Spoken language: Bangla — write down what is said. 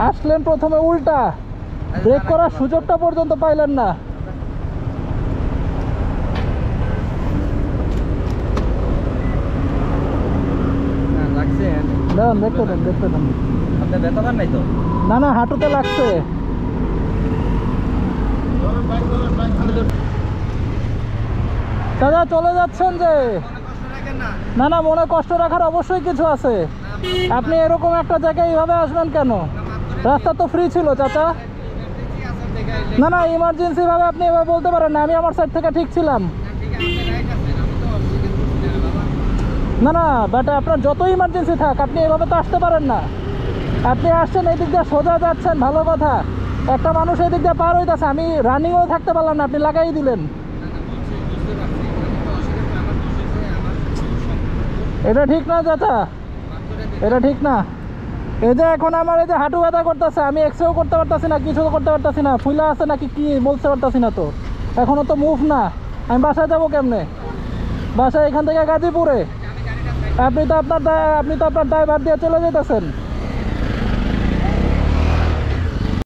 আসলেন প্রথমে উল্টা, ব্রেক করার সুযোগটা পর্যন্ত পাইলেন না। দেখতে দেন, দেখতে দেন। না না, হাঁটুতে লাগছে। দাদা চলে যাচ্ছেন যে? না না, মনে কষ্ট রাখার অবশ্যই কিছু আছে। আপনি এরকম একটা জায়গায় এইভাবে আসবেন কেন? রাস্তা তো ফ্রি ছিল চাচা। না না, ইমার্জেন্সি ভাবে আপনি এভাবে বলতে পারেন না। আমি আমার সাইড থেকে ঠিক ছিলাম। না না, বাট আপনার যত ইমার্জেন্সি থাক, আপনি এভাবে তো আসতে পারেন না। আপনি আসছেন এই দিক দিয়ে সোজা যাচ্ছেন, ভালো কথা। একটা মানুষ এই দিক দিয়ে পার হইতেছে, আমি রানিংও থাকতে পারলাম না, আপনি লাগাই দিলেন। এটা ঠিক না চাচা, এটা ঠিক না। এই যে এখন আমার এই যে হাঁটু ব্যথা করতেছে, আমি এক্সরেও করতে পারতাছি না, কিছু করতে পারতাছি না। ফুলা আছে নাকি কি বলতে পারতাছি না তো, এখনো তো মুভ না। আমি বাসায় যাবো কেমনে? বাসায় এখান থেকে গাজীপুরে। আপনি তো আপনার ড্রাইভার দিয়ে চলে যেতেছেন।